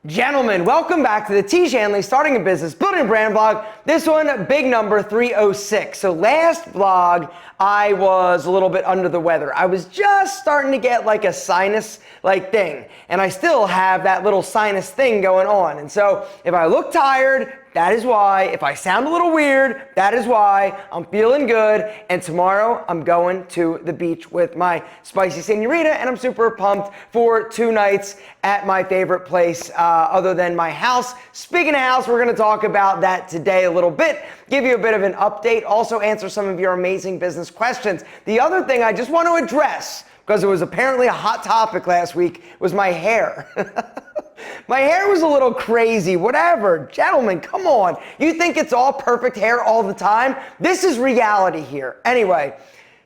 Gentlemen, welcome back to the Tiege Hanley Starting a Business, Building a Brand vlog. This one, big number 306. So last vlog, I was a little bit under the weather. I was just starting to get like a sinus thing. And I still have that little sinus thing going on. And so if I look tired, that is why. If I sound a little weird, that is why. I'm feeling good. And tomorrow I'm going to the beach with my spicy senorita, and I'm super pumped for 2 nights at my favorite place other than my house. Speaking of house, we're going to talk about that today a little bit, give you a bit of an update, also answer some of your amazing business questions. The other thing I just want to address, because it was apparently a hot topic last week, was my hair. My hair was a little crazy, whatever. Gentlemen, come on. You think it's all perfect hair all the time? This is reality here. Anyway,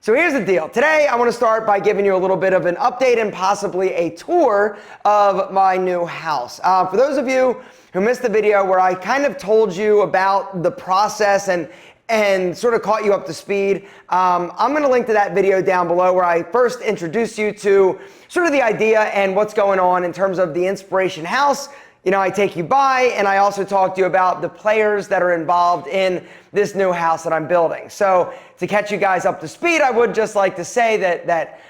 so here's the deal. Today, I want to start by giving you a little bit of an update and possibly a tour of my new house. For those of you who missed the video where I kind of told you about the process and sort of caught you up to speed, I'm going to link to that video down below where I first introduced you to sort of the idea and what's going on in terms of the Inspiration House. You know, I take you by, and I also talk to you about the players that are involved in this new house that I'm building. So to catch you guys up to speed, I would just like to say that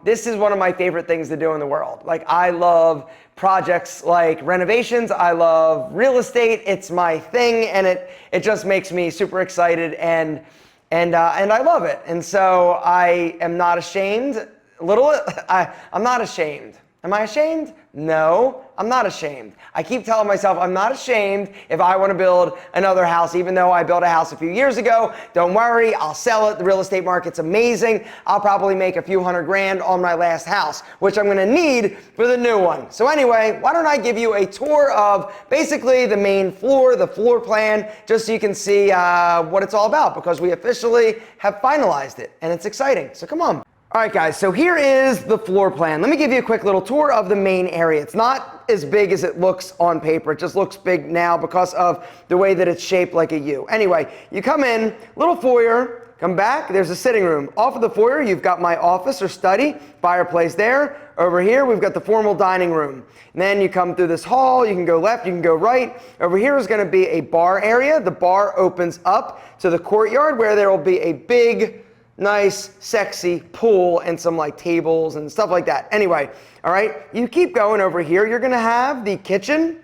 this is one of my favorite things to do in the world. Like, I love projects like renovations. I love real estate. It's my thing, and it just makes me super excited, and I love it. And so I am not ashamed. I'm not ashamed. Am I ashamed? No, I'm not ashamed. I keep telling myself I'm not ashamed if I want to build another house, even though I built a house a few years ago. Don't worry, I'll sell it. The real estate market's amazing. I'll probably make a few $100,000 on my last house, which I'm going to need for the new one. So anyway, why don't I give you a tour of basically the main floor, the floor plan, just so you can see what it's all about, because we officially have finalized it, and it's exciting. So come on. All right, guys, so here is the floor plan. Let me give you a quick little tour of the main area. It's not as big as it looks on paper. It just looks big now because of the way that it's shaped like a U. Anyway, you come in, little foyer, come back, there's a sitting room. Off of the foyer, you've got my office or study, fireplace there. Over here, we've got the formal dining room. And then you come through this hall, you can go left, you can go right. Over here is gonna be a bar area. The bar opens up to the courtyard where there will be a big, nice, sexy pool and some like tables and stuff like that. Anyway, all right, you keep going over here. You're gonna have the kitchen.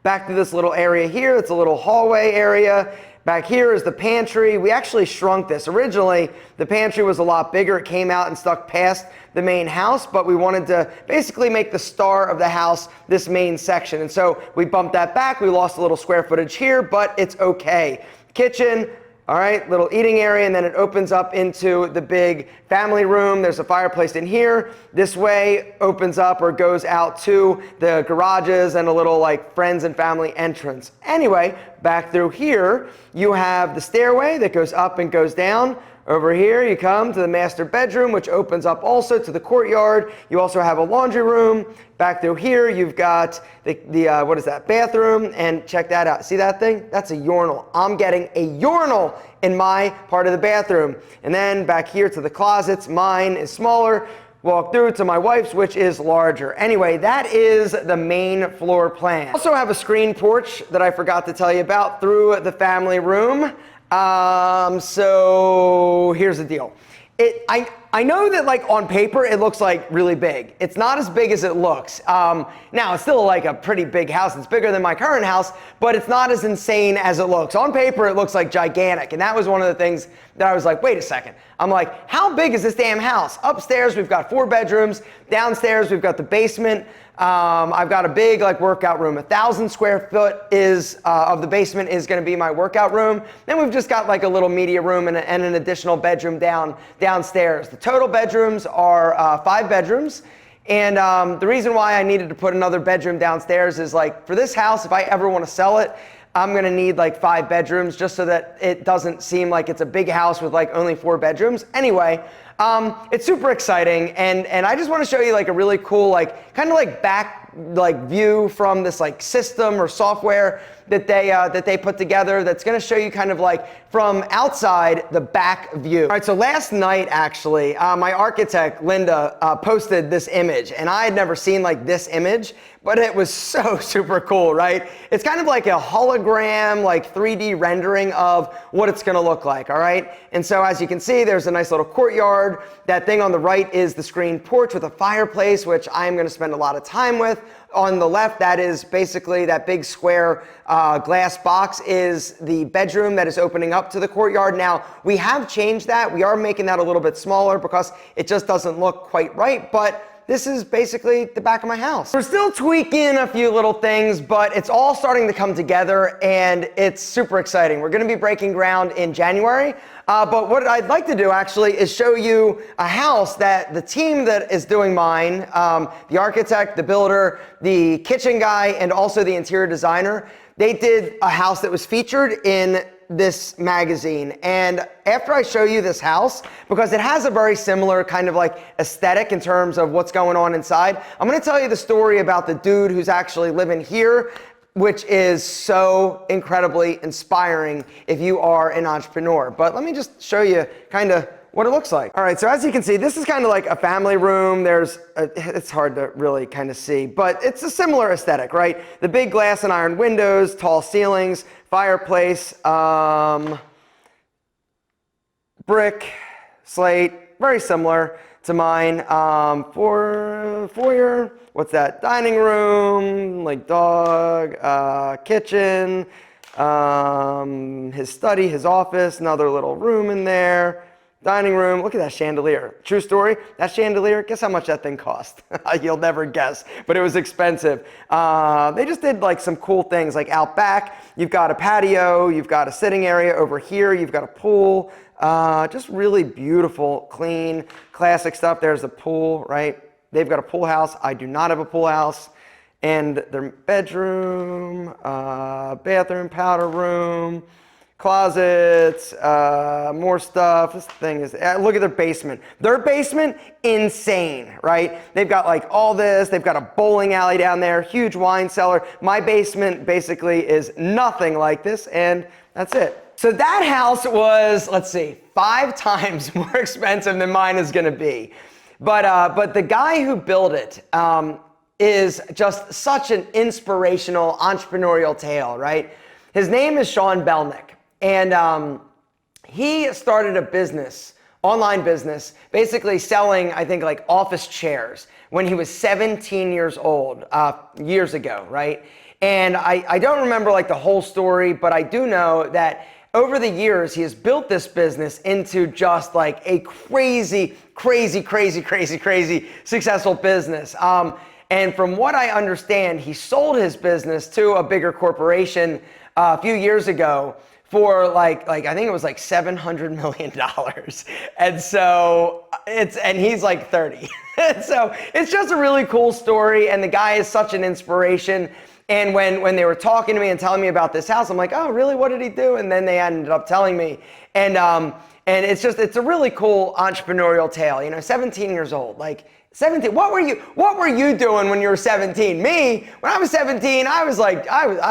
Back to this little area here. It's a little hallway area. Back here is the pantry. We actually shrunk this. Originally, the pantry was a lot bigger. It came out and stuck past the main house, but we wanted to basically make the star of the house this main section. And so we bumped that back. We lost a little square footage here, but it's okay. Kitchen. All right, little eating area, and then it opens up into the big family room. There's a fireplace in here. This way opens up or goes out to the garages and a little like friends and family entrance. Anyway, back through here, you have the stairway that goes up and goes down. Over here, you come to the master bedroom, which opens up also to the courtyard. You also have a laundry room. Back through here, you've got the what is that, bathroom, and check that out. See that thing? That's a urinal. I'm getting a urinal in my part of the bathroom. And then back here to the closets, mine is smaller. Walk through to my wife's, which is larger. Anyway, that is the main floor plan. I also have a screen porch that I forgot to tell you about through the family room. So here's the deal. I know that like on paper it looks like really big. It's not as big as it looks. Now it's still like a pretty big house. It's bigger than my current house, but it's not as insane as it looks. On paper it looks like gigantic, and that was one of the things that I was like, wait a second. I'm like, how big is this damn house? Upstairs we've got 4 bedrooms. Downstairs we've got the basement. I've got a big like workout room. 1,000 square foot is of the basement is going to be my workout room. Then we've just got like a little media room and an additional bedroom downstairs. The total bedrooms are 5 bedrooms. And the reason why I needed to put another bedroom downstairs is like for this house, if I ever want to sell it, I'm going to need like 5 bedrooms just so that it doesn't seem like it's a big house with like only 4 bedrooms. Anyway, It's super exciting, and I just want to show you like a really cool, like kind of like back like view from this like system or software that they put together that's going to show you kind of like from outside the back view. All right, so last night actually, my architect Linda posted this image, and I had never seen like this image, but it was so super cool, right? It's kind of like a hologram, like 3D rendering of what it's going to look like, all right? And so as you can see, there's a nice little courtyard. That thing on the right is the screened porch with a fireplace, which I'm going to spend a lot of time with. On the left, that is basically that big square glass box is the bedroom that is opening up to the courtyard. Now, we have changed that. We are making that a little bit smaller because it just doesn't look quite right, but this is basically the back of my house. We're still tweaking a few little things, but it's all starting to come together, and it's super exciting. We're gonna be breaking ground in January, but what I'd like to do actually is show you a house that the team that is doing mine, the architect, the builder, the kitchen guy, and also the interior designer, they did a house that was featured in this magazine. And after I show you this house, because it has a very similar kind of like aesthetic in terms of what's going on inside, I'm going to tell you the story about the dude who's actually living here, which is so incredibly inspiring if you are an entrepreneur. But let me just show you kind of what it looks like. All right, so as you can see, this is kind of like a family room. It's hard to really kind of see, but it's a similar aesthetic, right? The big glass and iron windows, tall ceilings, fireplace, brick, slate, very similar to mine. Foyer, what's that? Dining room, like dog, kitchen, his study, his office, another little room in there. Dining room, look at that chandelier. True story, that chandelier, guess how much that thing cost? You'll never guess, but it was expensive. They just did like some cool things, like out back, you've got a patio, you've got a sitting area over here, you've got a pool, just really beautiful, clean, classic stuff. There's the pool, right? They've got a pool house. I do not have a pool house. And their bedroom, bathroom, powder room, closets, more stuff. This thing is, look at their basement. Their basement, insane, right? They've got like all this. They've got a bowling alley down there, huge wine cellar. My basement basically is nothing like this, and that's it. So that house was, let's see, 5 times more expensive than mine is gonna be. But the guy who built it is just such an inspirational entrepreneurial tale, right? His name is Sean Belnick. And he started a business, online business, basically selling, I think, like office chairs when he was 17 years old, years ago, right? And I don't remember like the whole story, but I do know that over the years, he has built this business into just like a crazy successful business. And from what I understand, he sold his business to a bigger corporation a few years ago for like I think it was like $700 million. And so and he's like 30. So it's just a really cool story, and the guy is such an inspiration. And when they were talking to me and telling me about this house, I'm like, oh, really? What did he do? And then they ended up telling me. And it's a really cool entrepreneurial tale. 17 years old, like 17. What were you doing when you were 17? Me, when I was 17, I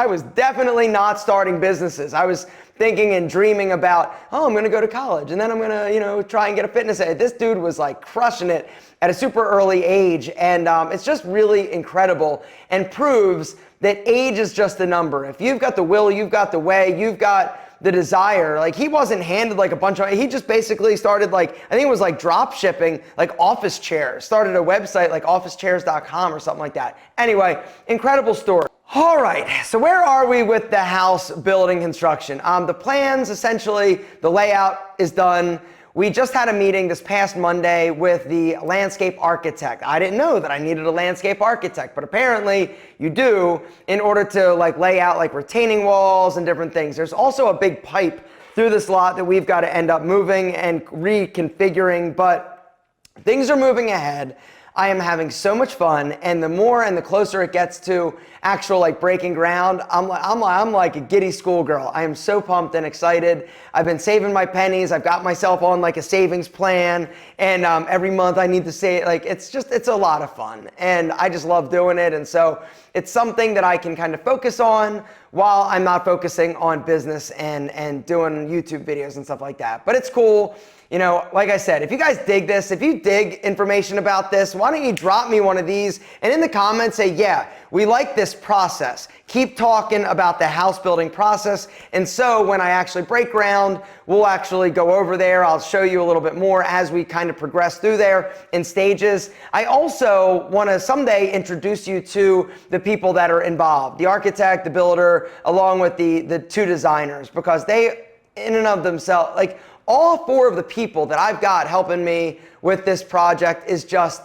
was definitely not starting businesses. I was thinking and dreaming about, oh, I'm going to go to college, and then I'm going to, try and get a fitness ed. This dude was like crushing it at a super early age. And it's just really incredible and proves that age is just a number. If you've got the will, you've got the way, you've got the desire. Like, he wasn't handed like a bunch of, he just basically started like, I think it was like drop shipping, like office chairs, started a website like officechairs.com or something like that. Anyway, incredible story. All right, so where are we with the house building construction? The plans, essentially, the layout is done. We just had a meeting this past Monday with the landscape architect. I didn't know that I needed a landscape architect, but apparently you do in order to like lay out like retaining walls and different things. There's also a big pipe through this lot that we've got to end up moving and reconfiguring, but things are moving ahead. I am having so much fun, and the more and the closer it gets to actual like breaking ground, I'm like a giddy schoolgirl. I am so pumped and excited. I've been saving my pennies. I've got myself on like a savings plan, and every month I need to save. Like it's a lot of fun, and I just love doing it. And so it's something that I can kind of focus on while I'm not focusing on business and doing YouTube videos and stuff like that. But it's cool. You know, like I said, if you guys dig this, if you dig information about this, why don't you drop me one of these and in the comments say, yeah, we like this process. Keep talking about the house building process. And so when I actually break ground, we'll actually go over there. I'll show you a little bit more as we kind of progress through there in stages. I also want to someday introduce you to the people that are involved, the architect, the builder, along with the two designers, because they in and of themselves, like, all four of the people that I've got helping me with this project is just,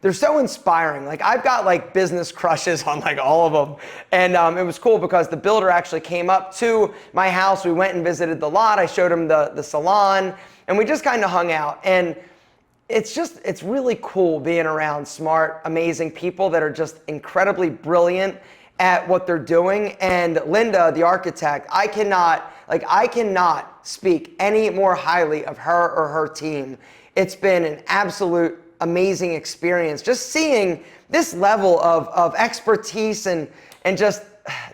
they're so inspiring. Like I've got like business crushes on like all of them. And it was cool because the builder actually came up to my house. We went and visited the lot. I showed him the salon and we just kind of hung out. And it's really cool being around smart, amazing people that are just incredibly brilliant at what they're doing. And Linda, the architect, I cannot speak any more highly of her or her team. It's been an absolute amazing experience just seeing this level of expertise and just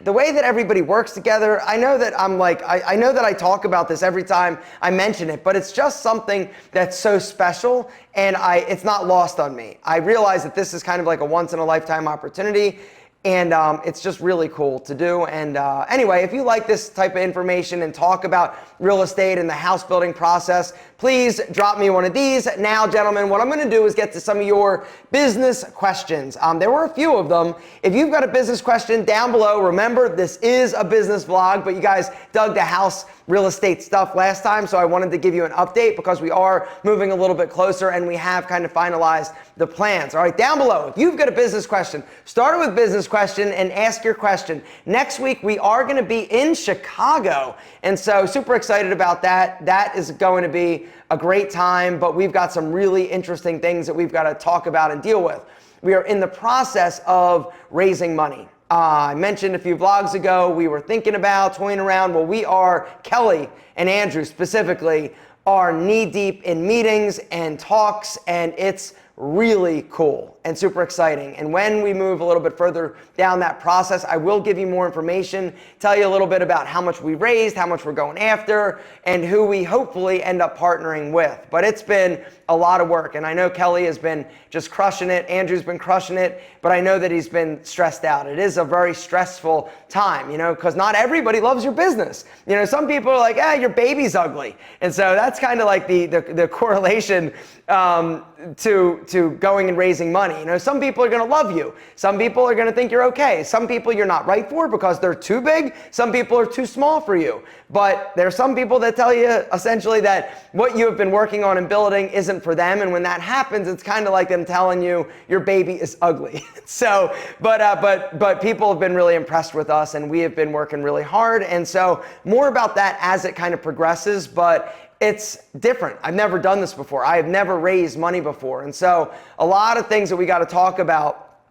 the way that everybody works together. I know that I know that I talk about this every time I mention it, but it's just something that's so special and it's not lost on me. I realize that this is kind of like a once in a lifetime opportunity. And it's just really cool to do. And anyway, if you like this type of information and talk about real estate and the house building process, please drop me one of these. Now, gentlemen, what I'm going to do is get to some of your business questions. There were a few of them. If you've got a business question down below, remember this is a business vlog, but you guys dug the house real estate stuff last time, so I wanted to give you an update because we are moving a little bit closer and we have kind of finalized the plans. All right, down below, if you've got a business question, start with business question and ask your question. Next week, we are going to be in Chicago, and so super excited about that. That is going to be a great time, but we've got some really interesting things that we've got to talk about and deal with. We are in the process of raising money. I mentioned a few vlogs ago, we were thinking about toying around. Well, we are, Kelly and Andrew specifically, are knee deep in meetings and talks, and it's really cool and super exciting. And when we move a little bit further down that process, I will give you more information, tell you a little bit about how much we raised, how much we're going after, and who we hopefully end up partnering with. But it's been a lot of work, and I know Kelly has been just crushing it. Andrew's been crushing it, but I know that he's been stressed out. It is a very stressful time, you know, because not everybody loves your business. You know, some people are like, your baby's ugly. And so that's kind of like the correlation to going and raising money. You know, some people are going to love you. Some people are going to think you're okay. Some people you're not right for because they're too big. Some people are too small for you. But there are some people that tell you essentially that what you have been working on and building isn't for them. And when that happens, it's kind of like them telling you your baby is ugly. So, but people have been really impressed with us and we have been working really hard. And so more about that as it kind of progresses, but it's different. I've never done this before. I have never raised money before. And so a lot of things that we got to talk about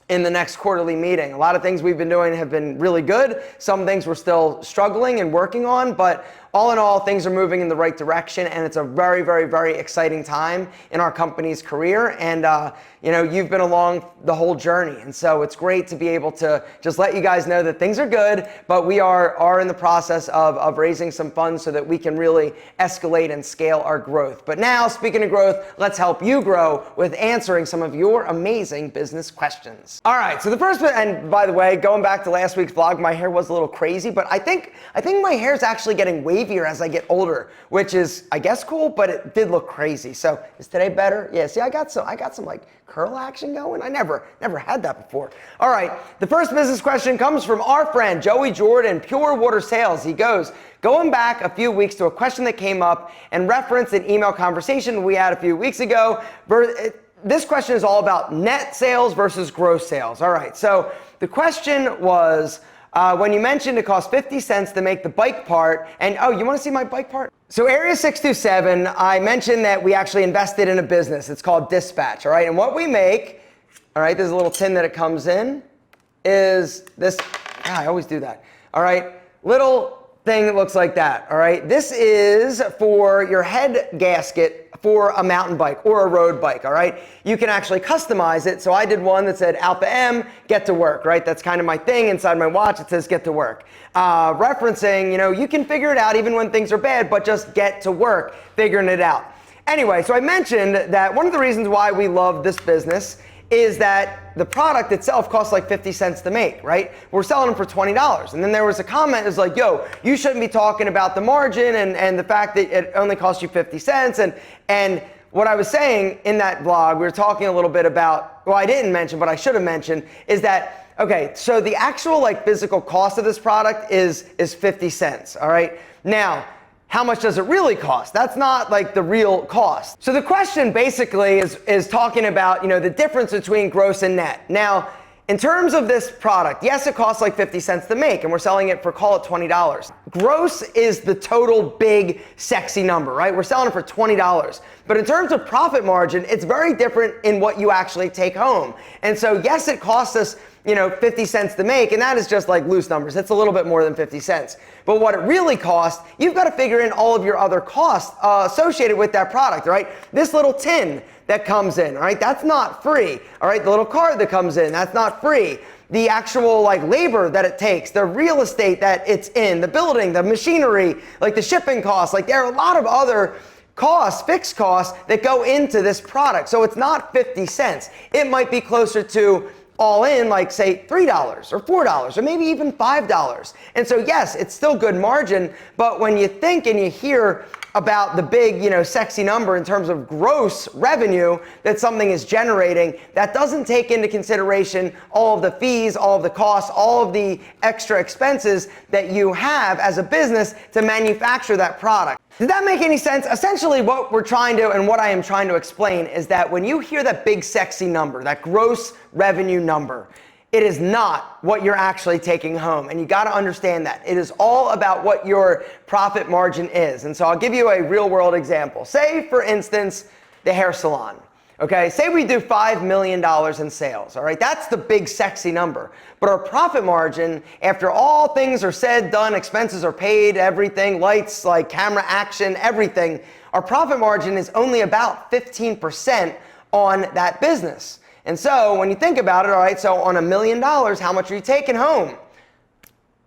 in the next quarterly meeting. A lot of things we've been doing have been really good. Some things we're still struggling and working on, but all in all, things are moving in the right direction, and it's a very, very, very exciting time in our company's career. And you know, you've been along the whole journey, and so it's great to be able to just let you guys know that things are good, but we are in the process of raising some funds so that we can really escalate and scale our growth. But now, speaking of growth, let's help you grow with answering some of your amazing business questions. All right, so the first one, and by the way, going back to last week's vlog, my hair was a little crazy, but I think my hair is actually getting wavier as I get older, which is, I guess, cool, but it did look crazy. So is today better? Yeah, see, I got some like curl action going. I never had that before. All right, the first business question comes from our friend Joey Jordan, Pure Water Sales. He goes, going back a few weeks to a question that came up and referenced an email conversation we had a few weeks ago. This question is all about net sales versus gross sales. All right, so the question was, When you mentioned it cost 50 cents to make the bike part, and oh, you want to see my bike part? So Area 627, I mentioned that we actually invested in a business. It's called Dispatch, all right? And what we make, all right, there's a little tin that it comes in, is this, I always do that, all right? Little thing that looks like that, all right? This is for your head gasket for a mountain bike or a road bike, all right? You can actually customize it. So I did one that said Alpha M, get to work, right? That's kind of my thing. Inside my watch, it says get to work. Referencing, you know, you can figure it out even when things are bad, but just get to work, figuring it out. Anyway, so I mentioned that one of the reasons why we love this business is that the product itself costs like 50 cents to make, right? We're selling them for $20. And then there was a comment, it was like, yo, you shouldn't be talking about the margin and the fact that it only costs you 50 cents. And what I was saying in that vlog, we were talking a little bit about, well, I didn't mention, but I should have mentioned, is that, okay, so the actual like physical cost of this product is 50 cents, all right? Now, how much does it really cost? That's not like the real cost. So the question basically is talking about, you know, the difference between gross and net. Now, in terms of this product, yes, it costs like 50 cents to make, and we're selling it for, call it $20. Gross is the total big, sexy number, right? We're selling it for $20. But in terms of profit margin, it's very different in what you actually take home. And so, yes, it costs us, you know, 50 cents to make, and that is just like loose numbers. It's a little bit more than 50 cents. But what it really costs, you've got to figure in all of your other costs associated with that product, right? This little tin that comes in, all right, that's not free. All right, the little card that comes in, that's not free. The actual like labor that it takes, the real estate that it's in, the building, the machinery, like the shipping costs, like there are a lot of other costs, fixed costs that go into this product. So it's not 50 cents. It might be closer to all in, like say $3 or $4 or maybe even $5. And so yes, it's still good margin, but when you think and you hear about the big, you know, sexy number in terms of gross revenue that something is generating, that doesn't take into consideration all of the fees, all of the costs, all of the extra expenses that you have as a business to manufacture that product. Did that make any sense? Essentially what we're trying to, and what I am trying to explain, is that when you hear that big sexy number, that gross revenue number, it is not what you're actually taking home. And you got to understand that. It is all about what your profit margin is. And so I'll give you a real world example. Say, for instance, the hair salon. Okay, say we do $5 million in sales, all right? That's the big sexy number. But our profit margin, after all things are said, done, expenses are paid, everything, lights, like camera action, everything, our profit margin is only about 15% on that business. And so when you think about it, all right, so on $1 million, how much are you taking home?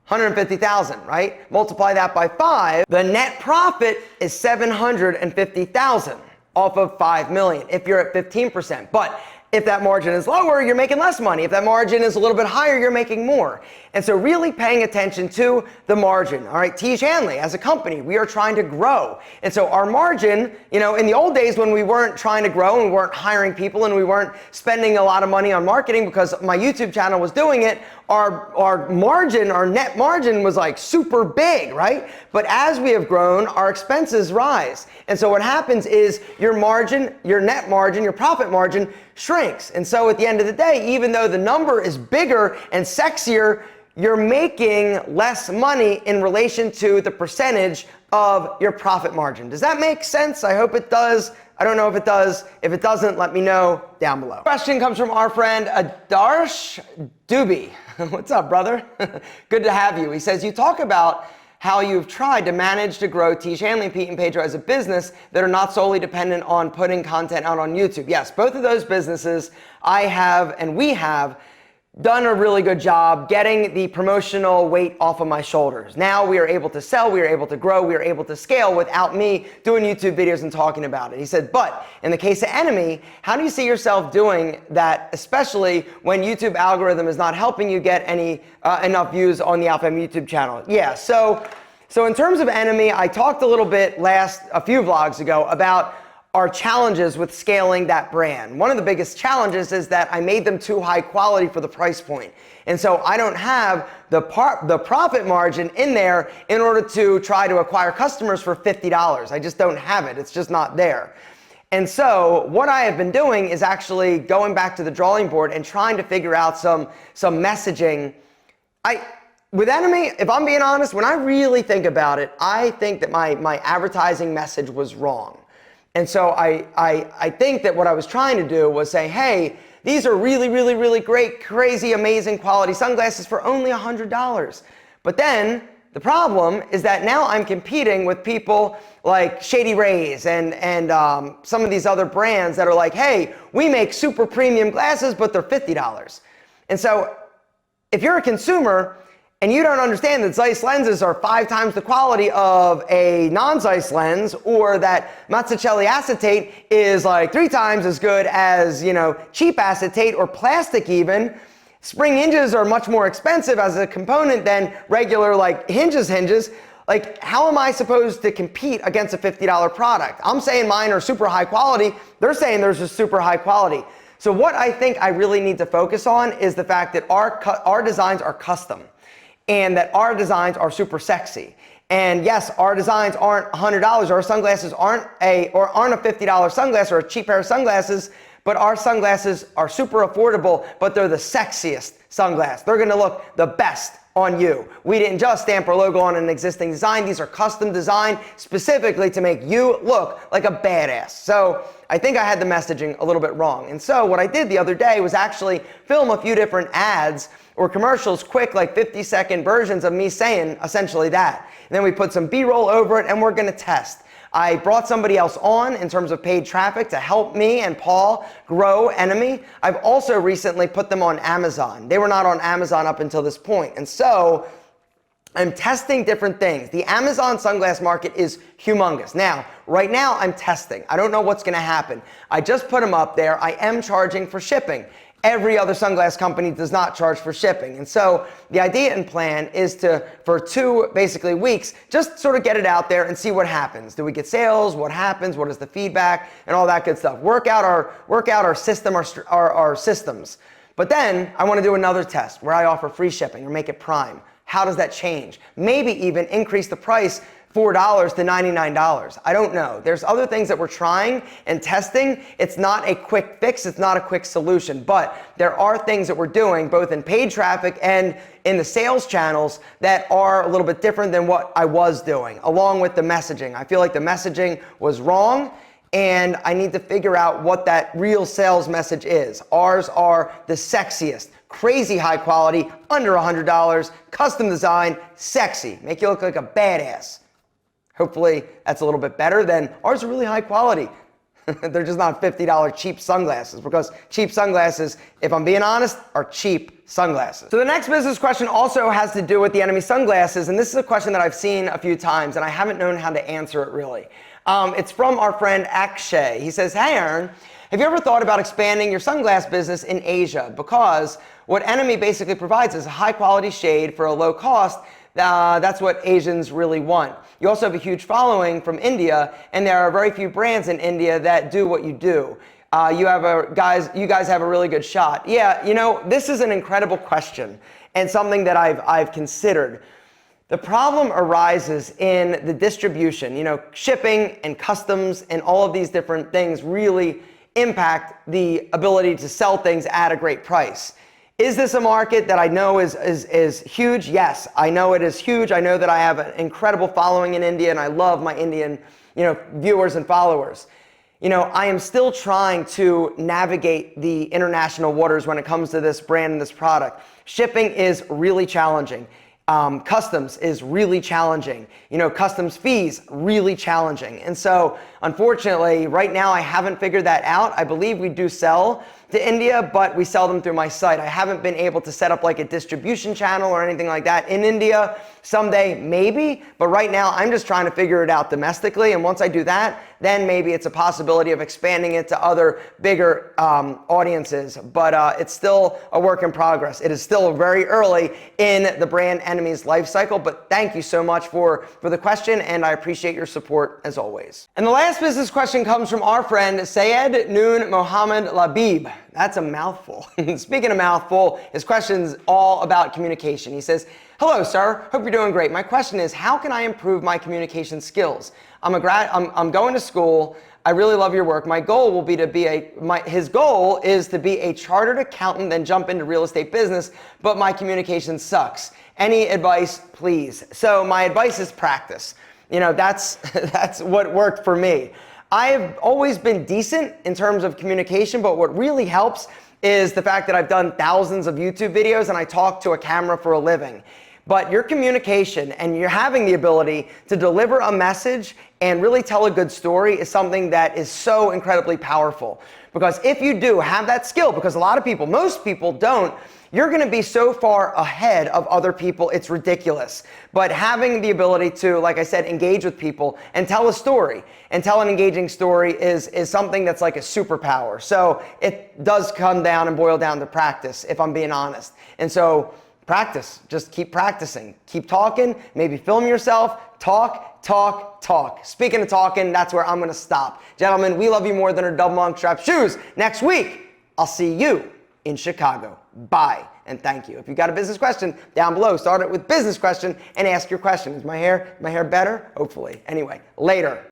150,000, right? Multiply that by 5. The net profit is 750,000 off of 5 million if you're at 15%. But if that margin is lower, you're making less money. If that margin is a little bit higher, you're making more. And so really paying attention to the margin. All right, Tiege Hanley, as a company, we are trying to grow. And so our margin, you know, in the old days when we weren't trying to grow and we weren't hiring people and we weren't spending a lot of money on marketing because my YouTube channel was doing it, our margin, our net margin was like super big, right? But as we have grown, our expenses rise. And so what happens is your margin, your net margin, your profit margin shrinks. And so at the end of the day, even though the number is bigger and sexier, you're making less money in relation to the percentage of your profit margin. Does that make sense? I hope it does. I don't know if it does. If it doesn't, let me know down below. Question comes from our friend Adarsh Dubey. What's up, brother? Good to have you. He says, you talk about how you've tried to manage to grow Tiege Hanley and Pete and Pedro as a business that are not solely dependent on putting content out on YouTube. Yes, both of those businesses I have and we have done a really good job getting the promotional weight off of my shoulders. Now we are able to sell, we are able to grow, we are able to scale without me doing YouTube videos and talking about it. He said, but in the case of Enemy, how do you see yourself doing that, especially when YouTube algorithm is not helping you get any enough views on the Alpha M YouTube channel? Yeah, so in terms of Enemy, I talked a little bit a few vlogs ago about our challenges with scaling that brand. One of the biggest challenges is that I made them too high quality for the price point. And so I don't have the profit margin in there in order to try to acquire customers for $50. I just don't have it. It's just not there. And so what I have been doing is actually going back to the drawing board and trying to figure out some messaging. with Enemy, if I'm being honest, when I really think about it, I think that my advertising message was wrong. And so I think that what I was trying to do was say, hey, these are really, really, really great, crazy, amazing quality sunglasses for only $100. But then the problem is that now I'm competing with people like Shady Rays and some of these other brands that are like, hey, we make super premium glasses, but they're $50. And so if you're a consumer and you don't understand that Zeiss lenses are 5 times the quality of a non-Zeiss lens, or that Mazzucchelli acetate is like 3 times as good as, cheap acetate or plastic even, spring hinges are much more expensive as a component than regular like hinges. Like, how am I supposed to compete against a $50 product? I'm saying mine are super high quality. They're saying theirs is super high quality. So what I think I really need to focus on is the fact that our designs are custom, and that our designs are super sexy. And yes, our designs aren't $100. Our sunglasses aren't a $50 sunglass or a cheap pair of sunglasses, but our sunglasses are super affordable, but they're the sexiest sunglasses. They're gonna look the best on you. We didn't just stamp our logo on an existing design. These are custom designed specifically to make you look like a badass. So I think I had the messaging a little bit wrong. And so what I did the other day was actually film a few different ads or commercials, quick, like 50-second versions of me saying essentially that. And then we put some B-roll over it, and we're gonna test. I brought somebody else on in terms of paid traffic to help me and Paul grow Enemy. I've also recently put them on Amazon. They were not on Amazon up until this point. And so I'm testing different things. The Amazon sunglass market is humongous. Now, right now I'm testing. I don't know what's gonna happen. I just put them up there. I am charging for shipping. Every other sunglass company does not charge for shipping. And so the idea and plan is to, for 2 basically weeks, just sort of get it out there and see what happens. Do we get sales? What happens? What is the feedback? And all that good stuff. Work out our system, our systems. But then I want to do another test where I offer free shipping or make it prime. How does that change? Maybe even increase the price $4 to $99. I don't know. There's other things that we're trying and testing. It's not a quick fix. It's not a quick solution, but there are things that we're doing both in paid traffic and in the sales channels that are a little bit different than what I was doing, along with the messaging. I feel like the messaging was wrong, and I need to figure out what that real sales message is. Ours are the sexiest, crazy high quality, under $100, custom design, sexy, make you look like a badass. Hopefully that's a little bit better than ours are really high quality. They're just not $50 cheap sunglasses, because cheap sunglasses, if I'm being honest, are cheap sunglasses. So the next business question also has to do with the Enemy sunglasses, and this is a question that I've seen a few times and I haven't known how to answer it really. It's from our friend Akshay. He says, hey Aaron, have you ever thought about expanding your sunglass business in Asia? Because what Enemy basically provides is a high quality shade for a low cost. That's what Asians really want. You also have a huge following from India, and there are very few brands in India that do what you do. You guys have a really good shot. Yeah, this is an incredible question and something that I've considered. The problem arises in the distribution. Shipping and customs and all of these different things really impact the ability to sell things at a great price. Is this a market that I know is huge? Yes, I know it is huge. I know that I have an incredible following in India, and I love my Indian, viewers and followers. I am still trying to navigate the international waters when it comes to this brand and this product. Shipping is really challenging. Customs is really challenging. Customs fees, really challenging. And so, unfortunately, right now I haven't figured that out. I believe we do sell to India, but we sell them through my site. I haven't been able to set up like a distribution channel or anything like that in India. Someday, maybe, but right now I'm just trying to figure it out domestically. And once I do that, then maybe it's a possibility of expanding it to other bigger audiences. But it's still a work in progress. It is still very early in the brand Enemy's life cycle. But thank you so much for the question, and I appreciate your support as always. And the last business question comes from our friend Sayed Noon Mohammed Labib. That's a mouthful. Speaking of mouthful, his question's all about communication. He says, hello, sir. Hope you're doing great. My question is, how can I improve my communication skills? I'm going to school. I really love your work. My goal will be to be his goal is to be a chartered accountant, then jump into real estate business, but my communication sucks. Any advice, please? So my advice is practice. You know, that's what worked for me. I've always been decent in terms of communication, but what really helps is the fact that I've done thousands of YouTube videos and I talk to a camera for a living. But your communication and you're having the ability to deliver a message and really tell a good story is something that is so incredibly powerful. Because if you do have that skill, because a lot of people, most people don't, you're going to be so far ahead of other people, it's ridiculous. But having the ability to, like I said, engage with people and tell a story and tell an engaging story is something that's like a superpower. So it does come down and boil down to practice, if I'm being honest. And so practice, just keep practicing, keep talking, maybe film yourself, talk, talk, talk. Speaking of talking, that's where I'm going to stop. Gentlemen, we love you more than our double monk strap shoes. Next week, I'll see you in Chicago. Bye and thank you. If you've got a business question, down below, start it with business question and ask your question. Is my hair better? Hopefully. Anyway, later.